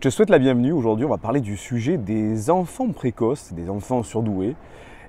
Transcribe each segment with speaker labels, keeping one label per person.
Speaker 1: te souhaite la bienvenue. Aujourd'hui, on va parler du sujet des enfants précoces, des enfants surdoués.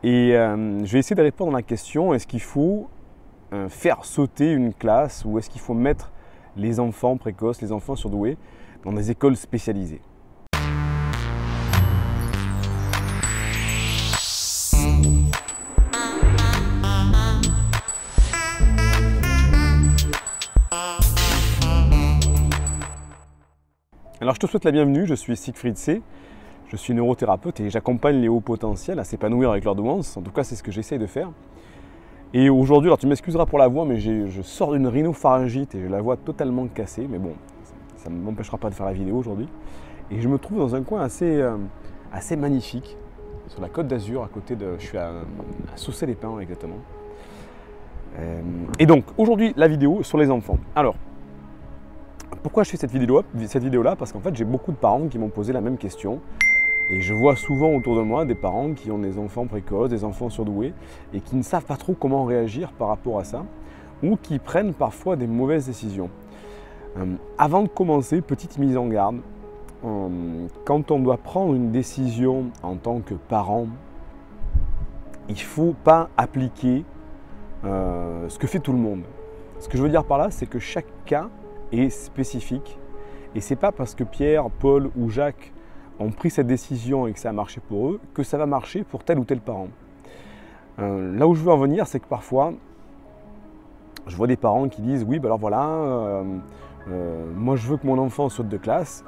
Speaker 1: Et je vais essayer de répondre à la question, est-ce qu'il faut faire sauter une classe ou est-ce qu'il faut mettre les enfants précoces, les enfants surdoués dans des écoles spécialisées? Alors je te souhaite la bienvenue, je suis Siegfried C. Je suis neurothérapeute et j'accompagne les hauts potentiels à s'épanouir avec leur douance. En tout cas, c'est ce que j'essaye de faire. Et aujourd'hui, alors tu m'excuseras pour la voix, mais je sors d'une rhinopharyngite et j'ai la voix totalement cassée. Mais bon, ça ne m'empêchera pas de faire la vidéo aujourd'hui. Et je me trouve dans un coin assez magnifique, sur la côte d'Azur, à côté de... Je suis à Saucey-les-Pins exactement. Et donc, aujourd'hui, la vidéo sur les enfants. Alors, pourquoi je fais cette vidéo-là? Parce qu'en fait, j'ai beaucoup de parents qui m'ont posé la même question. Et je vois souvent autour de moi des parents qui ont des enfants précoces, des enfants surdoués, et qui ne savent pas trop comment réagir par rapport à ça, ou qui prennent parfois des mauvaises décisions. Avant de commencer, petite mise en garde, quand on doit prendre une décision en tant que parent, il ne faut pas appliquer ce que fait tout le monde. Ce que je veux dire par là, c'est que chaque cas est spécifique, et c'est pas parce que Pierre, Paul ou Jacques ont pris cette décision et que ça a marché pour eux que ça va marcher pour tel ou tel parent. Là où je veux en venir, c'est que parfois je vois des parents qui disent oui, ben alors voilà, moi je veux que mon enfant saute de classe,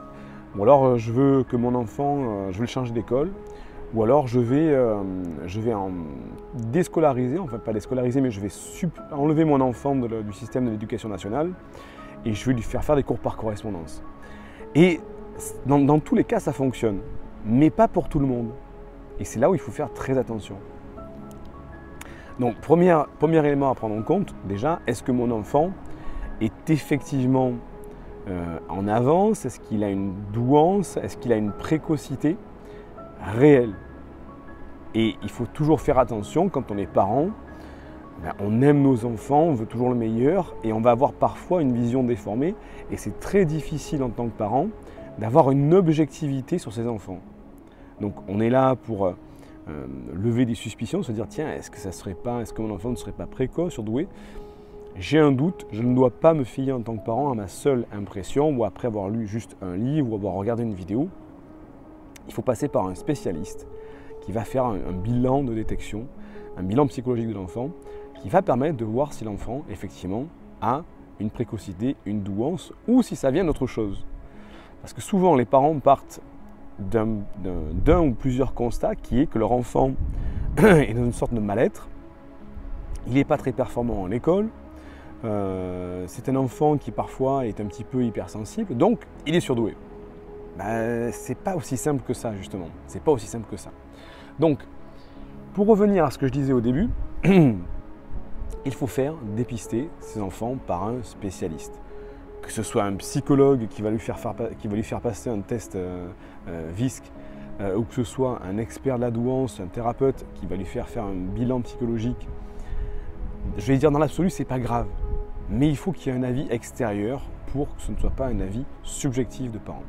Speaker 1: ou alors je veux que mon enfant, je veux le changer d'école, ou alors je vais en déscolariser, enfin pas déscolariser, mais je vais enlever mon enfant du système de l'éducation nationale et je vais lui faire des cours par correspondance. Et dans tous les cas, ça fonctionne, mais pas pour tout le monde. Et c'est là où il faut faire très attention. Donc, premier élément à prendre en compte, déjà, est-ce que mon enfant est effectivement en avance? Est-ce qu'il a une douance? Est-ce qu'il a une précocité réelle? Et il faut toujours faire attention quand on est parent. On aime nos enfants, on veut toujours le meilleur et on va avoir parfois une vision déformée et c'est très difficile en tant que parent d'avoir une objectivité sur ses enfants. Donc on est là pour lever des suspicions, se dire tiens, est-ce que mon enfant ne serait pas précoce, surdoué? J'ai un doute, je ne dois pas me fier en tant que parent à ma seule impression ou après avoir lu juste un livre ou avoir regardé une vidéo. Il faut passer par un spécialiste qui va faire un bilan de détection, un bilan psychologique de l'enfant qui va permettre de voir si l'enfant effectivement a une précocité, une douance ou si ça vient d'autre chose. Parce que souvent les parents partent d'un ou plusieurs constats qui est que leur enfant est dans une sorte de mal-être, il n'est pas très performant en école, c'est un enfant qui parfois est un petit peu hypersensible, donc il est surdoué. C'est pas aussi simple que ça justement, c'est pas aussi simple que ça. Donc, pour revenir à ce que je disais au début, il faut faire dépister ses enfants par un spécialiste. Que ce soit un psychologue qui va lui faire passer un test VISC, ou que ce soit un expert de la douance, un thérapeute qui va lui faire un bilan psychologique. Je vais dire dans l'absolu, c'est pas grave. Mais il faut qu'il y ait un avis extérieur pour que ce ne soit pas un avis subjectif de parents.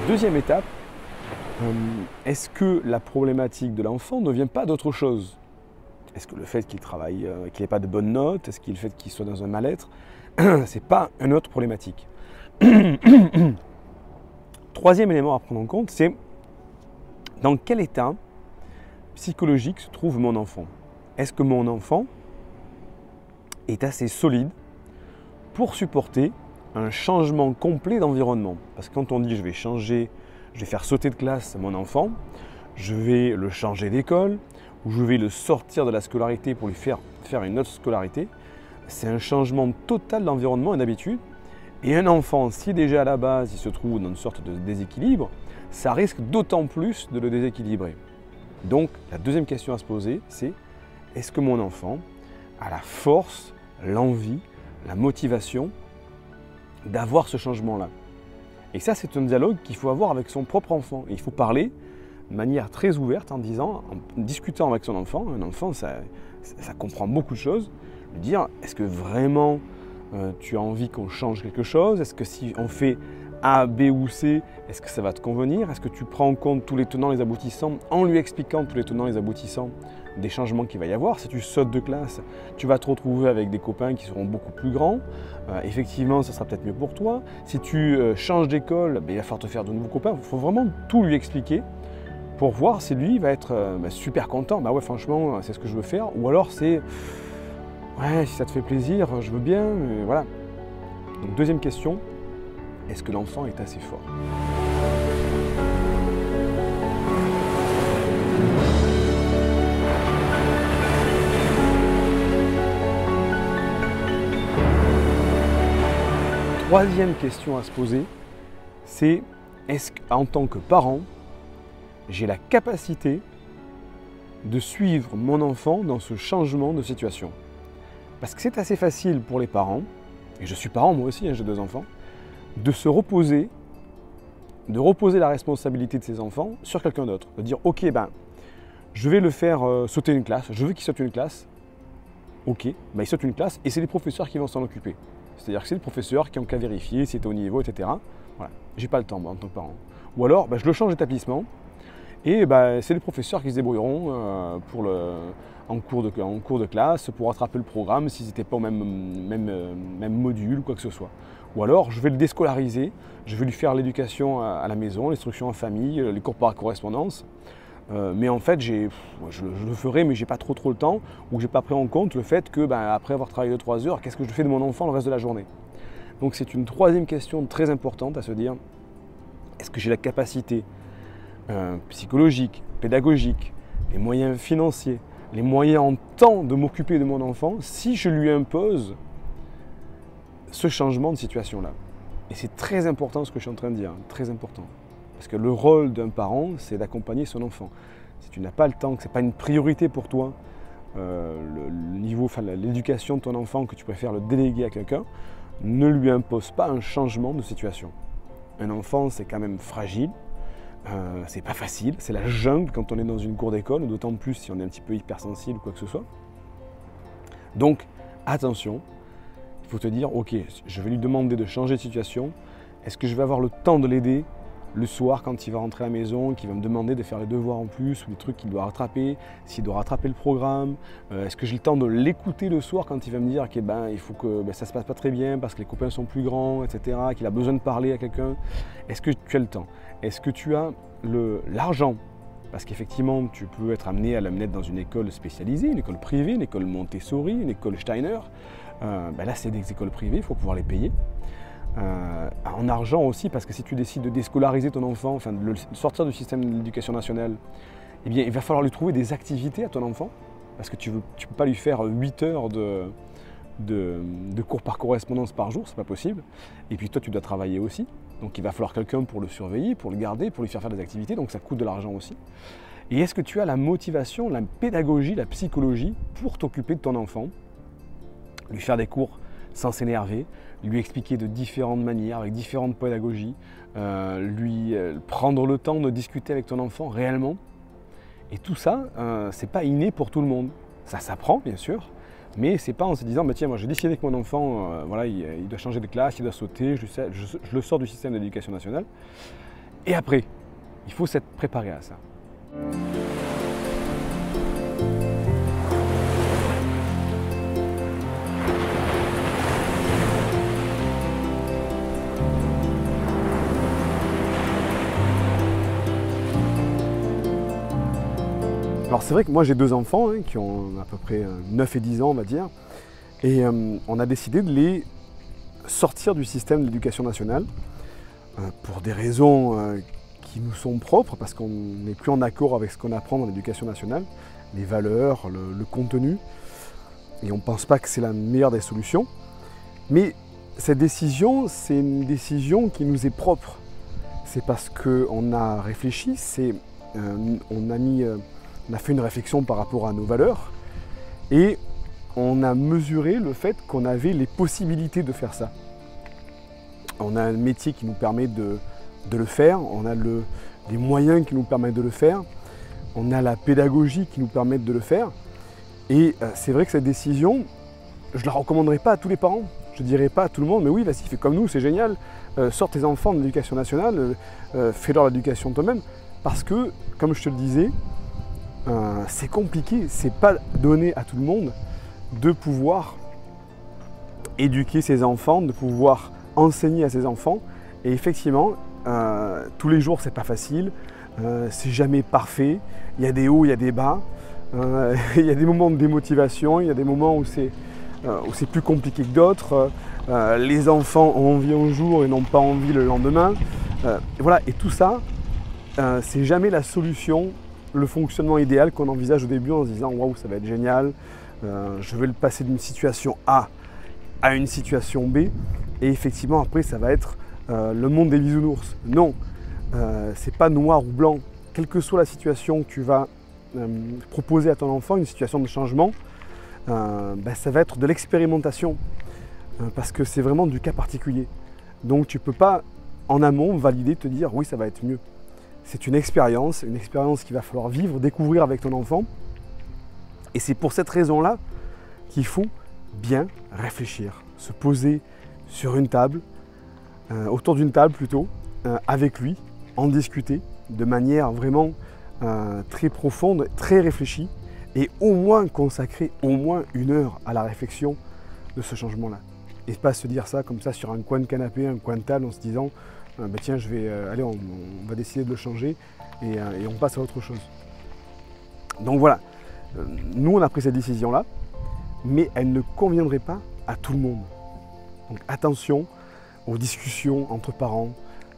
Speaker 1: Deuxième étape, est-ce que la problématique de l'enfant ne vient pas d'autre chose? Est-ce que le fait qu'il travaille, qu'il n'ait pas de bonnes notes, est-ce que le fait qu'il soit dans un mal-être, c'est pas une autre problématique? Troisième élément à prendre en compte, c'est dans quel état psychologique se trouve mon enfant? Est-ce que mon enfant est assez solide pour supporter un changement complet d'environnement? Parce que quand on dit je vais faire sauter de classe mon enfant, je vais le changer d'école, ou je vais le sortir de la scolarité pour lui faire une autre scolarité, c'est un changement total d'environnement et d'habitude. Et un enfant, si déjà à la base il se trouve dans une sorte de déséquilibre, ça risque d'autant plus de le déséquilibrer. Donc la deuxième question à se poser, c'est est-ce que mon enfant a la force, l'envie, la motivation d'avoir ce changement-là? Et ça, c'est un dialogue qu'il faut avoir avec son propre enfant. Et il faut parler de manière très ouverte en discutant avec son enfant. Un enfant, ça comprend beaucoup de choses. Lui dire, est-ce que vraiment tu as envie qu'on change quelque chose? Est-ce que si on fait A, B ou C, est-ce que ça va te convenir? Est-ce que tu prends en compte tous les tenants et les aboutissants en lui expliquant tous les tenants et les aboutissants des changements qu'il va y avoir? Si tu sautes de classe, tu vas te retrouver avec des copains qui seront beaucoup plus grands. Effectivement, ça sera peut-être mieux pour toi. Si tu changes d'école, il va falloir te faire de nouveaux copains. Il faut vraiment tout lui expliquer pour voir si lui va être super content. Bah ouais, franchement, c'est ce que je veux faire. Ou alors c'est, ouais, si ça te fait plaisir, je veux bien, mais voilà. Donc deuxième question, est-ce que l'enfant est assez fort? Troisième question à se poser, c'est est-ce qu'en tant que parent, j'ai la capacité de suivre mon enfant dans ce changement de situation? Parce que c'est assez facile pour les parents, et je suis parent moi aussi, j'ai 2 enfants, de se reposer, de reposer la responsabilité de ses enfants sur quelqu'un d'autre. De dire, ok, je vais le faire sauter une classe, je veux qu'il saute une classe, ok, il saute une classe, et c'est les professeurs qui vont s'en occuper. C'est-à-dire que c'est les professeurs qui ont qu'à vérifier si c'est au niveau, etc. Voilà, j'ai pas le temps moi en tant que parent. Ou alors, je le change d'établissement, et c'est les professeurs qui se débrouilleront en cours de classe pour rattraper le programme s'ils n'étaient pas au même module ou quoi que ce soit. Ou alors je vais le déscolariser, je vais lui faire l'éducation à la maison, l'instruction en famille, les cours par correspondance. Mais en fait, je le ferai, mais j'ai pas trop le temps, ou j'ai pas pris en compte le fait que après avoir travaillé 2-3 heures, qu'est-ce que je fais de mon enfant le reste de la journée? Donc c'est une troisième question très importante à se dire, est-ce que j'ai la capacité psychologique, pédagogique, les moyens financiers, les moyens en temps de m'occuper de mon enfant si je lui impose ce changement de situation-là? Et c'est très important ce que je suis en train de dire, très important. Parce que le rôle d'un parent, c'est d'accompagner son enfant. Si tu n'as pas le temps, que ce n'est pas une priorité pour toi, l'éducation de ton enfant, que tu préfères le déléguer à quelqu'un, ne lui impose pas un changement de situation. Un enfant, c'est quand même fragile, c'est pas facile, c'est la jungle quand on est dans une cour d'école, d'autant plus si on est un petit peu hypersensible ou quoi que ce soit. Donc, attention, il faut te dire, ok, je vais lui demander de changer de situation, est-ce que je vais avoir le temps de l'aider le soir quand il va rentrer à la maison, qu'il va me demander de faire les devoirs en plus ou les trucs qu'il doit rattraper, s'il doit rattraper le programme, est-ce que j'ai le temps de l'écouter le soir quand il va me dire qu'il il faut que ça se passe pas très bien parce que les copains sont plus grands, etc., qu'il a besoin de parler à quelqu'un? Est-ce que tu as le temps? Est-ce que tu as l'argent? Parce qu'effectivement, tu peux être amené à l'amener dans une école spécialisée, une école privée, une école Montessori, une école Steiner. Là, c'est des écoles privées, il faut pouvoir les payer. En argent aussi, parce que si tu décides de déscolariser ton enfant, enfin de le sortir du système de l'éducation nationale, eh bien, il va falloir lui trouver des activités à ton enfant, parce que tu peux pas lui faire 8 heures de cours par correspondance par jour, c'est pas possible. Et puis toi, tu dois travailler aussi, donc il va falloir quelqu'un pour le surveiller, pour le garder, pour lui faire des activités, donc ça coûte de l'argent aussi. Et est-ce que tu as la motivation, la pédagogie, la psychologie pour t'occuper de ton enfant, lui faire des cours sans s'énerver, lui expliquer de différentes manières, avec différentes pédagogies, prendre le temps de discuter avec ton enfant réellement. Et tout ça, c'est pas inné pour tout le monde. Ça s'apprend, bien sûr, mais c'est pas en se disant, tiens, moi j'ai décidé que mon enfant, il doit changer de classe, il doit sauter, je le sors du système de l'éducation nationale. Et après, il faut s'être préparé à ça. Alors c'est vrai que moi j'ai 2 enfants qui ont à peu près 9 et 10 ans on va dire, et on a décidé de les sortir du système de l'éducation nationale pour des raisons qui nous sont propres, parce qu'on n'est plus en accord avec ce qu'on apprend dans l'éducation nationale, les valeurs, le contenu, et on ne pense pas que c'est la meilleure des solutions. Mais cette décision, c'est une décision qui nous est propre. C'est parce qu'on a réfléchi, on a fait une réflexion par rapport à nos valeurs et on a mesuré le fait qu'on avait les possibilités de faire ça. on a un métier qui nous permet de le faire, on a les moyens qui nous permettent de le faire, on a la pédagogie qui nous permet de le faire. Et c'est vrai que cette décision, je ne la recommanderais pas à tous les parents. Je ne dirais pas à tout le monde, mais oui, vas-y, fais comme nous, c'est génial. Sors tes enfants de l'éducation nationale, fais-leur l'éducation toi-même. Parce que, comme je te le disais, c'est compliqué, c'est pas donné à tout le monde de pouvoir éduquer ses enfants, de pouvoir enseigner à ses enfants. Et effectivement, tous les jours, c'est pas facile, c'est jamais parfait. Il y a des hauts, il y a des bas, il y a des moments de démotivation, il y a des moments où c'est plus compliqué que d'autres. Les enfants ont envie un jour et n'ont pas envie le lendemain. Voilà, et tout ça, c'est jamais la solution, le fonctionnement idéal qu'on envisage au début en se disant waouh, ça va être génial, je vais le passer d'une situation A à une situation B, et effectivement après ça va être le monde des bisounours. Non, c'est pas noir ou blanc. Quelle que soit la situation que tu vas proposer à ton enfant, une situation de changement, ça va être de l'expérimentation, parce que c'est vraiment du cas particulier. Donc tu ne peux pas en amont valider, te dire oui ça va être mieux. C'est une expérience qu'il va falloir vivre, découvrir avec ton enfant. Et c'est pour cette raison-là qu'il faut bien réfléchir, se poser sur une table, autour d'une table plutôt, avec lui, en discuter de manière vraiment très profonde, très réfléchie, et au moins consacrer au moins 1 heure à la réflexion de ce changement-là. Et pas se dire ça comme ça sur un coin de canapé, un coin de table, en se disant tiens, allez, on va décider de le changer et on passe à autre chose. Donc voilà, nous on a pris cette décision-là, mais elle ne conviendrait pas à tout le monde. Donc attention aux discussions entre parents,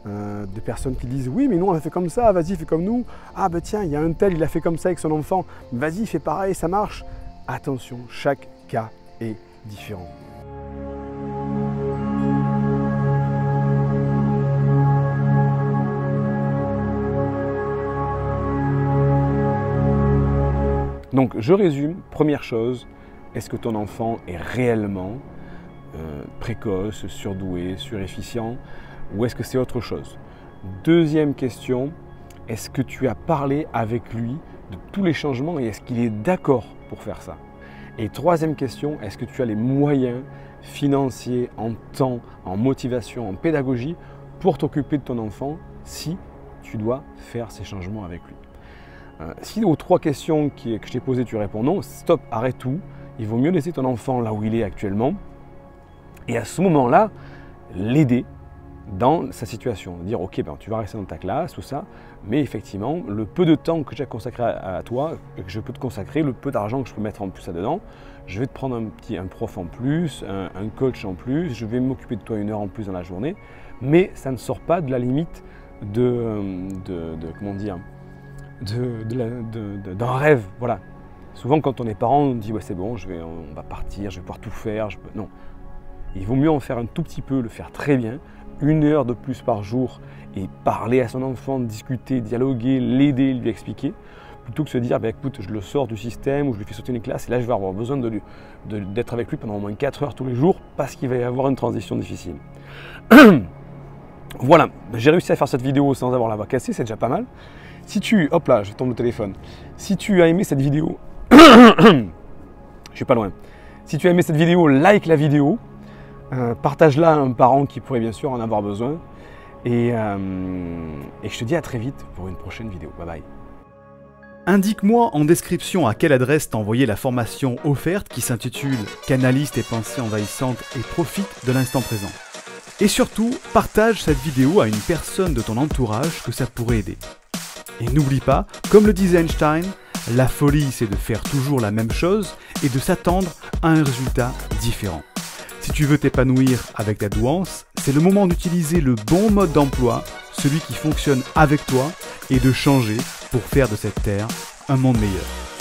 Speaker 1: de personnes qui disent oui mais nous on a fait comme ça, vas-y fais comme nous, ah ben tiens il y a un tel, il a fait comme ça avec son enfant, vas-y fais pareil, ça marche. Attention, chaque cas est différent. Donc je résume, première chose, est-ce que ton enfant est réellement précoce, surdoué, surefficient, ou est-ce que c'est autre chose? Deuxième question, est-ce que tu as parlé avec lui de tous les changements et est-ce qu'il est d'accord pour faire ça? Et troisième question, est-ce que tu as les moyens financiers, en temps, en motivation, en pédagogie pour t'occuper de ton enfant si tu dois faire ces changements avec lui? Si aux 3 questions que je t'ai posées, tu réponds non, stop, arrête tout. Il vaut mieux laisser ton enfant là où il est actuellement et à ce moment-là, l'aider dans sa situation. Dire ok, tu vas rester dans ta classe, tout ça, mais effectivement, le peu de temps que j'ai consacré à toi, que je peux te consacrer, le peu d'argent que je peux mettre en plus là-dedans, je vais te prendre un prof en plus, un coach en plus, je vais m'occuper de toi 1 heure en plus dans la journée, mais ça ne sort pas de la limite comment dire, d'un rêve, voilà. Souvent quand on est parent, on dit ouais c'est bon, on va partir, je vais pouvoir tout faire. Non, il vaut mieux en faire un tout petit peu, le faire très bien, 1 heure de plus par jour et parler à son enfant, discuter, dialoguer, l'aider, lui expliquer, plutôt que se dire écoute, je le sors du système ou je lui fais sauter une classe et là je vais avoir besoin d'être avec lui pendant au moins 4 heures tous les jours parce qu'il va y avoir une transition difficile. Voilà, j'ai réussi à faire cette vidéo sans avoir la voix cassée, c'est déjà pas mal. Si tu, hop là, je tombe le téléphone. Si tu as aimé cette vidéo, je suis pas loin. Si tu as aimé cette vidéo, like la vidéo, partage-la à un parent qui pourrait bien sûr en avoir besoin. Et je te dis à très vite pour une prochaine vidéo. Bye bye.
Speaker 2: Indique-moi en description à quelle adresse t'envoyer la formation offerte qui s'intitule « Canalise tes pensées envahissantes et profite de l'instant présent ». Et surtout, partage cette vidéo à une personne de ton entourage que ça pourrait aider. Et n'oublie pas, comme le disait Einstein, la folie c'est de faire toujours la même chose et de s'attendre à un résultat différent. Si tu veux t'épanouir avec ta douance, c'est le moment d'utiliser le bon mode d'emploi, celui qui fonctionne avec toi, et de changer pour faire de cette terre un monde meilleur.